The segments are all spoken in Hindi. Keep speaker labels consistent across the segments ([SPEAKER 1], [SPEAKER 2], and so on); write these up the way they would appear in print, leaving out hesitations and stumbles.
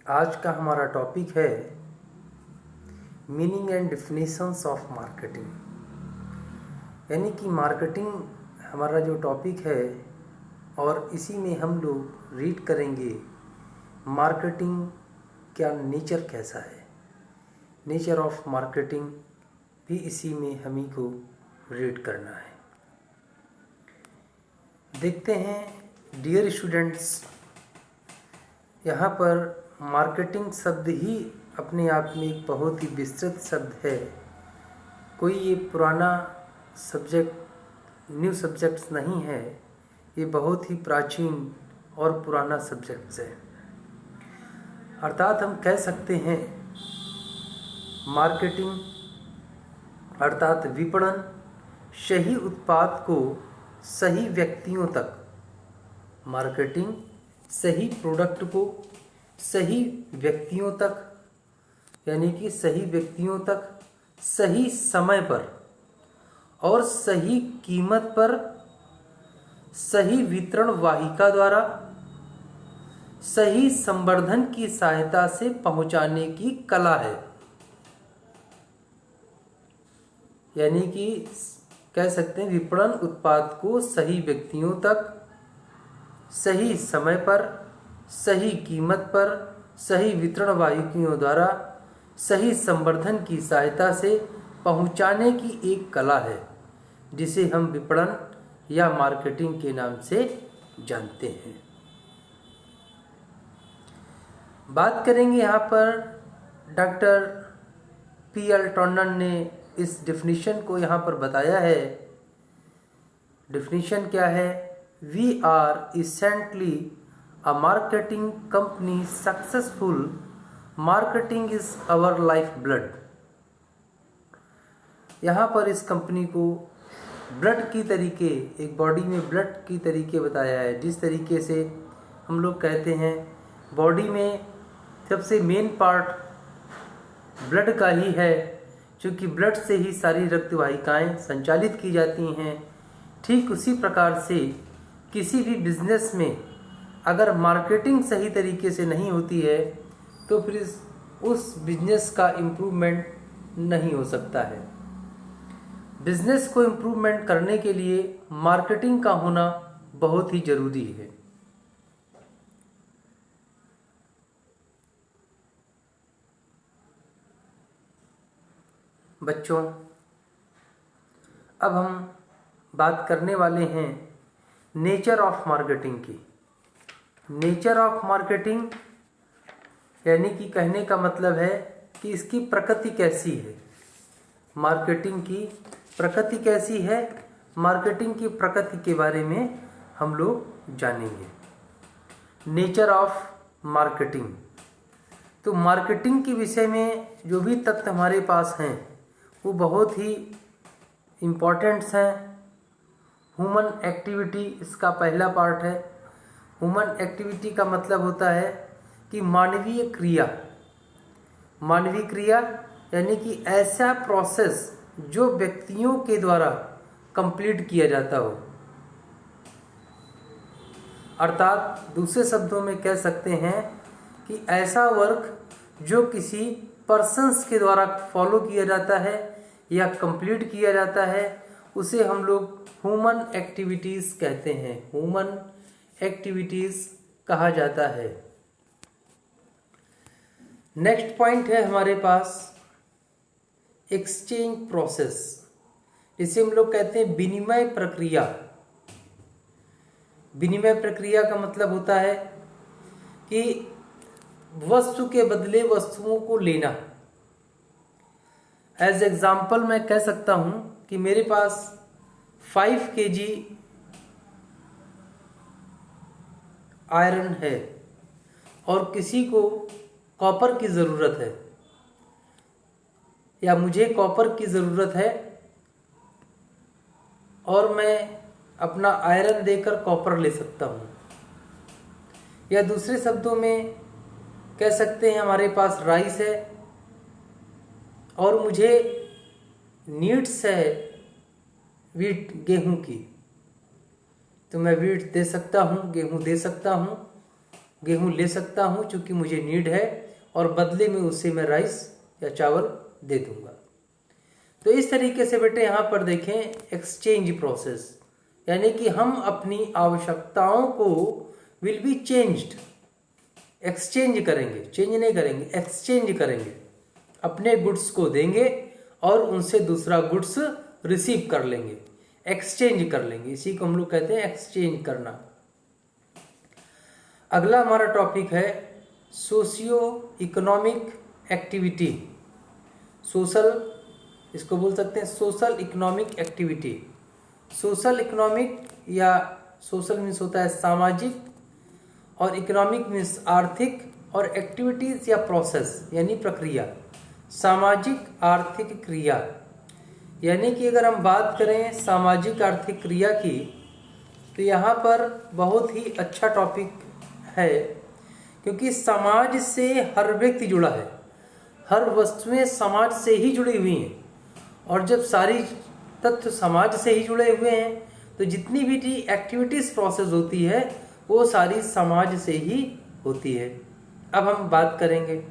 [SPEAKER 1] आज का हमारा टॉपिक है meaning and definitions of marketing. यानी कि मार्केटिंग हमारा जो टॉपिक है और इसी में हम लोग रीड करेंगे मार्केटिंग का नेचर कैसा है। नेचर ऑफ मार्केटिंग भी इसी में हम ही को रीड करना है। देखते हैं डियर स्टूडेंट्स, यहाँ पर मार्केटिंग शब्द ही अपने आप में एक बहुत ही विस्तृत शब्द है। कोई ये पुराना सब्जेक्ट न्यू सब्जेक्ट्स नहीं है, ये बहुत ही प्राचीन और पुराना सब्जेक्ट्स है। अर्थात हम कह सकते हैं मार्केटिंग अर्थात विपणन सही उत्पाद को सही व्यक्तियों तक, मार्केटिंग सही प्रोडक्ट को सही व्यक्तियों तक, यानी कि सही व्यक्तियों तक सही समय पर और सही कीमत पर सही वितरण वाहिका द्वारा सही संवर्धन की सहायता से पहुंचाने की कला है। यानी कि कह सकते हैं विपणन उत्पाद को सही व्यक्तियों तक सही समय पर सही कीमत पर सही वितरण वाहिकाओं द्वारा सही संवर्धन की सहायता से पहुंचाने की एक कला है, जिसे हम विपणन या मार्केटिंग के नाम से जानते हैं। बात करेंगे यहाँ पर डॉक्टर पी.एल. टॉन्डन ने इस डिफिनीशन को यहाँ पर बताया है। डिफिनीशन क्या है? We are essentially a marketing company successful. Marketing is our life blood. यहाँ पर इस कंपनी को ब्लड की तरीके, एक बॉडी में ब्लड की तरीके बताया है। जिस तरीके से हम लोग कहते हैं बॉडी में सबसे मेन पार्ट ब्लड का ही है, क्योंकि ब्लड से ही सारी रक्त वाहिकाएँ संचालित की जाती हैं। ठीक उसी प्रकार से किसी भी बिजनेस में अगर मार्केटिंग सही तरीके से नहीं होती है तो फिर उस बिजनेस का इम्प्रूवमेंट नहीं हो सकता है। बिजनेस को इम्प्रूवमेंट करने के लिए मार्केटिंग का होना बहुत ही ज़रूरी है। बच्चों, अब हम बात करने वाले हैं नेचर ऑफ मार्केटिंग की। नेचर ऑफ मार्केटिंग यानी कि कहने का मतलब है कि इसकी प्रकृति कैसी है। मार्केटिंग की प्रकृति कैसी है? मार्केटिंग की प्रकृति के बारे में हम लोग जानेंगे। नेचर ऑफ मार्केटिंग, तो मार्केटिंग के विषय में जो भी तथ्य हमारे पास हैं वो बहुत ही इम्पोर्टेंट्स हैं। ह्यूमन एक्टिविटी इसका पहला पार्ट है। ह्यूमन एक्टिविटी का मतलब होता है कि मानवीय क्रिया। मानवीय क्रिया यानी कि ऐसा प्रोसेस जो व्यक्तियों के द्वारा कंप्लीट किया जाता हो। अर्थात दूसरे शब्दों में कह सकते हैं कि ऐसा वर्क जो किसी पर्सन्स के द्वारा फॉलो किया जाता है या कंप्लीट किया जाता है, उसे हम लोग ह्यूमन एक्टिविटीज़ कहते हैं। ह्यूमन एक्टिविटीज़ कहा जाता है। नेक्स्ट पॉइंट है हमारे पास एक्सचेंज प्रोसेस, जिसे हम लोग कहते हैं विनिमय प्रक्रिया। विनिमय प्रक्रिया का मतलब होता है कि वस्तु के बदले वस्तुओं को लेना। एज एग्जाम्पल मैं कह सकता हूं कि मेरे पास 5 kg आयरन है और किसी को कॉपर की ज़रूरत है, या मुझे कॉपर की ज़रूरत है और मैं अपना आयरन देकर कॉपर ले सकता हूँ। या दूसरे शब्दों में कह सकते हैं हमारे पास राइस है और मुझे नीड्स है वीट, गेहूं की, तो मैं वीट दे सकता हूँ, गेहूं दे सकता हूँ। गेहूं ले सकता हूं चूंकि मुझे नीड है, और बदले में उससे मैं राइस या चावल दे दूंगा। तो इस तरीके से बेटे यहाँ पर देखें एक्सचेंज प्रोसेस, यानी कि हम अपनी आवश्यकताओं को विल बी चेंज्ड, एक्सचेंज करेंगे, चेंज नहीं करेंगे, एक्सचेंज करेंगे, अपने गुड्स को देंगे और उनसे दूसरा गुड्स रिसीव कर लेंगे, एक्सचेंज कर लेंगे। इसी को हम लोग कहते हैं एक्सचेंज करना। अगला हमारा टॉपिक है सोशियो इकोनॉमिक एक्टिविटी। सोशल, इसको बोल सकते हैं social economic activity. Social economic या सोशल मीन्स होता है सामाजिक, और इकोनॉमिक मीन्स आर्थिक, और एक्टिविटीज या प्रोसेस यानी प्रक्रिया, सामाजिक आर्थिक क्रिया। यानी कि अगर हम बात करें सामाजिक आर्थिक क्रिया की, तो यहाँ पर बहुत ही अच्छा टॉपिक है, क्योंकि समाज से हर व्यक्ति जुड़ा है, हर वस्तुएं समाज से ही जुड़ी हुई हैं, और जब सारी तत्व समाज से ही जुड़े हुए हैं तो जितनी भी एक्टिविटीज प्रोसेस होती है वो सारी समाज से ही होती है। अब हम बात करेंगे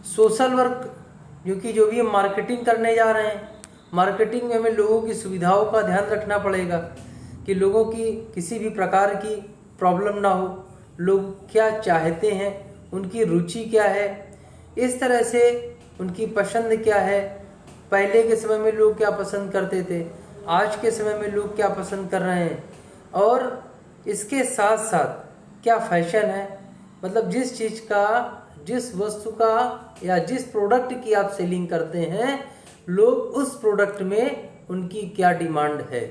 [SPEAKER 1] सोशल वर्क, क्योंकि जो भी हम मार्केटिंग करने जा रहे हैं, मार्केटिंग में हमें लोगों की सुविधाओं का ध्यान रखना पड़ेगा कि लोगों की किसी भी प्रकार की प्रॉब्लम ना हो, लोग क्या चाहते हैं, उनकी रुचि क्या है, इस तरह से उनकी पसंद क्या है, पहले के समय में लोग क्या पसंद करते थे, आज के समय में लोग क्या पसंद कर रहे हैं, और इसके साथ साथ क्या फैशन है, मतलब जिस चीज़ का, जिस वस्तु का या जिस प्रोडक्ट की आप सेलिंग करते हैं, लोग उस प्रोडक्ट में उनकी क्या डिमांड है,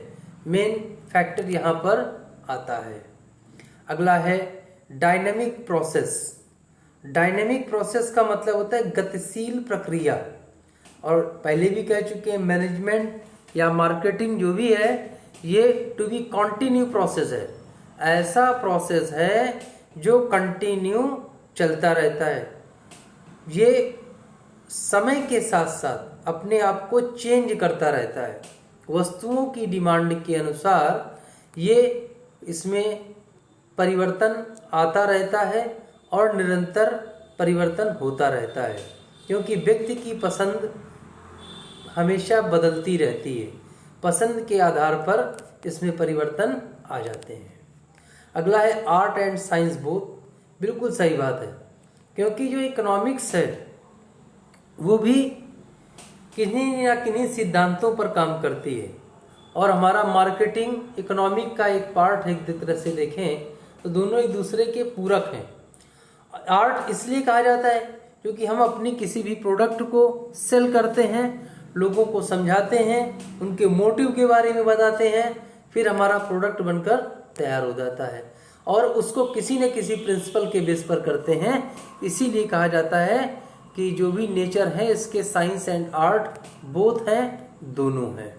[SPEAKER 1] मेन फैक्टर यहाँ पर आता है। अगला है डायनेमिक प्रोसेस। डायनेमिक प्रोसेस का मतलब होता है गतिशील प्रक्रिया, और पहले भी कह चुके हैं मैनेजमेंट या मार्केटिंग जो भी है ये टू बी कंटिन्यू प्रोसेस है, ऐसा प्रोसेस है जो कंटिन्यू चलता रहता है, ये समय के साथ साथ अपने आप को चेंज करता रहता है, वस्तुओं की डिमांड के अनुसार ये इसमें परिवर्तन आता रहता है और निरंतर परिवर्तन होता रहता है, क्योंकि व्यक्ति की पसंद हमेशा बदलती रहती है, पसंद के आधार पर इसमें परिवर्तन आ जाते हैं। अगला है आर्ट एंड साइंस बोथ। बिल्कुल सही बात है, क्योंकि जो इकोनॉमिक्स है वो भी किन्हीं या किन्हीं सिद्धांतों पर काम करती है, और हमारा मार्केटिंग इकोनॉमिक का एक पार्ट है। एक तरह से देखें तो दोनों एक दूसरे के पूरक हैं। आर्ट इसलिए कहा जाता है क्योंकि हम अपनी किसी भी प्रोडक्ट को सेल करते हैं, लोगों को समझाते हैं, उनके मोटिव के बारे में बताते हैं, फिर हमारा प्रोडक्ट बनकर तैयार हो जाता है, और उसको किसी न किसी प्रिंसिपल के बेस पर करते हैं। इसीलिए कहा जाता है कि जो भी नेचर है इसके साइंस एंड आर्ट बोथ हैं, दोनों हैं।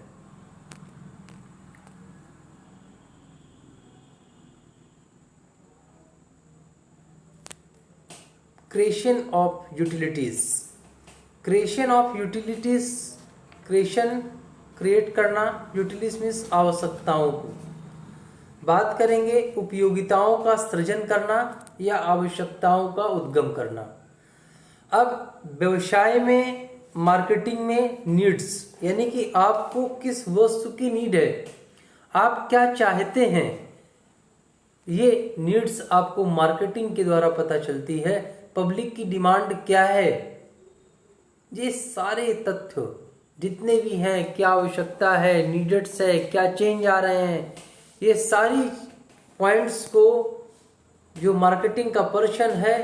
[SPEAKER 1] Creation of utilities. Creation of utilities, creation create करना, यूटिलिटीज मीन्स आवश्यकताओं को। बात करेंगे उपयोगिताओं का सृजन करना या आवश्यकताओं का उद्गम करना। अब व्यवसाय में, मार्केटिंग में नीड्स, यानी कि आपको किस वस्तु की नीड है, आप क्या चाहते हैं, ये नीड्स आपको मार्केटिंग के द्वारा पता चलती है। पब्लिक की डिमांड क्या है, ये सारे तथ्य जितने भी हैं, क्या आवश्यकता है, नीड्स है, क्या चेंज आ रहे हैं, ये सारी पॉइंट्स को जो मार्केटिंग का पर्सन है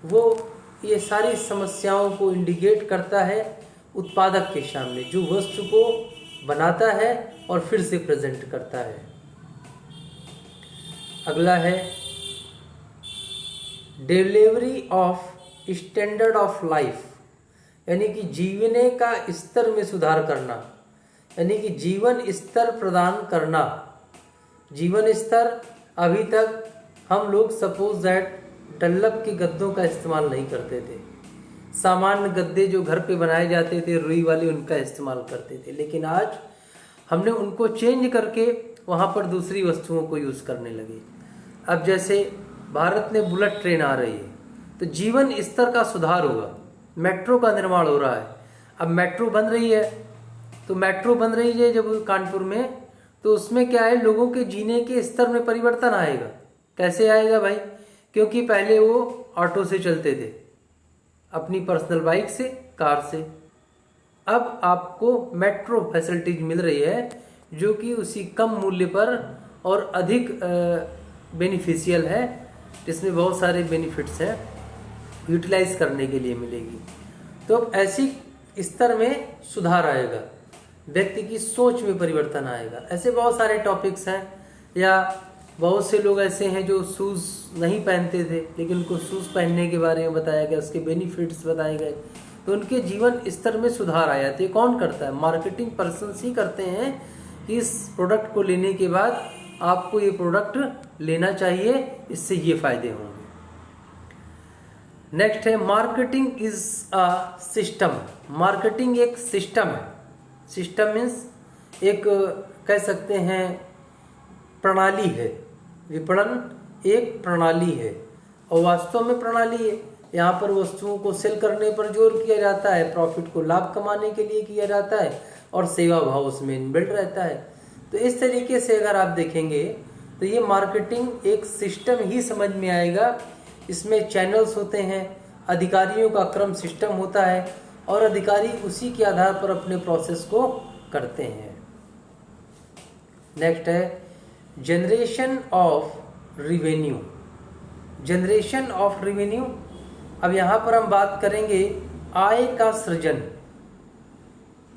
[SPEAKER 1] वो ये सारी समस्याओं को इंडिकेट करता है उत्पादक के सामने, जो वस्तु को बनाता है और फिर से प्रेजेंट करता है। अगला है delivery of standard of life, यानी कि जीवने का स्तर में सुधार करना, यानी कि जीवन स्तर प्रदान करना। जीवन स्तर, अभी तक हम लोग सपोज दैट डल्लप के गद्दों का इस्तेमाल नहीं करते थे, सामान्य गद्दे जो घर पे बनाए जाते थे रुई वाले उनका इस्तेमाल करते थे, लेकिन आज हमने उनको चेंज करके वहाँ पर दूसरी वस्तुओं को यूज़ करने लगे। अब जैसे भारत में बुलेट ट्रेन आ रही है, तो जीवन स्तर का सुधार होगा। मेट्रो का निर्माण हो रहा है, अब मेट्रो बन रही है, तो मेट्रो बन रही है जब कानपुर में, तो उसमें क्या है, लोगों के जीने के स्तर में परिवर्तन आएगा। कैसे आएगा भाई? क्योंकि पहले वो ऑटो से चलते थे, अपनी पर्सनल बाइक से, कार से। अब आपको मेट्रो फैसिलिटीज मिल रही है जो कि उसी कम मूल्य पर और अधिक बेनिफिशियल है, जिसमें बहुत सारे बेनिफिट्स हैं, यूटिलाइज करने के लिए मिलेगी। तो ऐसी स्तर में सुधार आएगा, व्यक्ति की सोच में परिवर्तन आएगा। ऐसे बहुत सारे टॉपिक्स हैं। या बहुत से लोग ऐसे हैं जो शूज़ नहीं पहनते थे, लेकिन उनको शूज़ पहनने के बारे में बताया गया, उसके बेनिफिट्स बताए गए, तो उनके जीवन स्तर में सुधार आया। तो ये कौन करता है? मार्केटिंग पर्सन्स ही करते हैं कि इस प्रोडक्ट को लेने के बाद आपको ये प्रोडक्ट लेना चाहिए, इससे ये फायदे होंगे। नेक्स्ट है marketing is a system. Marketing एक सिस्टम है। सिस्टम मीन्स एक कह सकते हैं प्रणाली है। विपणन एक प्रणाली है और वास्तव में प्रणाली है। यहाँ पर वस्तुओं को सेल करने पर जोर किया जाता है, प्रॉफिट को लाभ कमाने के लिए किया जाता है और सेवा भाव उसमें इनबिल्ट रहता है। तो इस तरीके से अगर आप देखेंगे तो ये मार्केटिंग एक सिस्टम ही समझ में आएगा। इसमें चैनल्स होते हैं, अधिकारियों का क्रम सिस्टम होता है और अधिकारी उसी के आधार पर अपने प्रोसेस को करते हैं। नेक्स्ट है generation of revenue. Generation of revenue, अब यहाँ पर हम बात करेंगे आय का सृजन,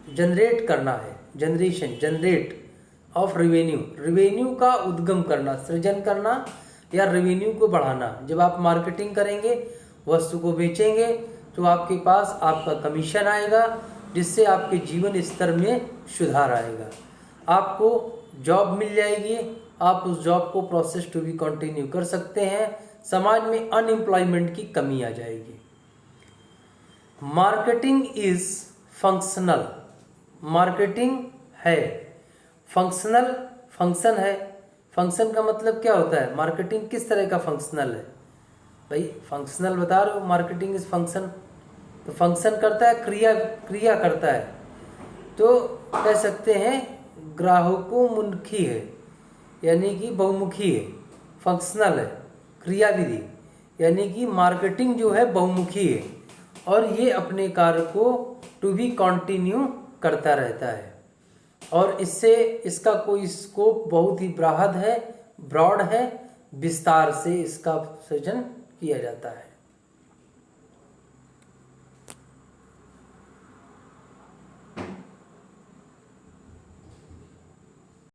[SPEAKER 1] जनरेट करना है। Generation, generate of revenue, revenue का उद्गम करना, सृजन करना या रिवेन्यू को बढ़ाना। जब आप मार्केटिंग करेंगे, वस्तु को बेचेंगे, तो आपके पास आपका कमीशन आएगा, जिससे आपके जीवन स्तर में सुधार आएगा। आपको जॉब मिल जाएगी, आप उस जॉब को प्रोसेस टू बी कंटिन्यू कर सकते हैं, समाज में अनएम्प्लॉयमेंट की कमी आ जाएगी। Marketing is functional. मार्केटिंग है फंक्शनल, फंक्शन है। फंक्शन का मतलब क्या होता है? मार्केटिंग किस तरह का फंक्शनल है? भाई फंक्शनल बता रहे हो, मार्केटिंग इज फंक्शन। तो फंक्शन करता है, क्रिया करता है। तो कह सकते हैं ग्राहकोन्मुखी है, यानी कि बहुमुखी है। फंक्शनल है, क्रिया विधि, यानी कि मार्केटिंग जो है बहुमुखी है और ये अपने कार्य को टू बी कंटिन्यू करता रहता है और इससे इसका कोई स्कोप बहुत ही ब्राड है, विस्तार से इसका सृजन किया जाता है।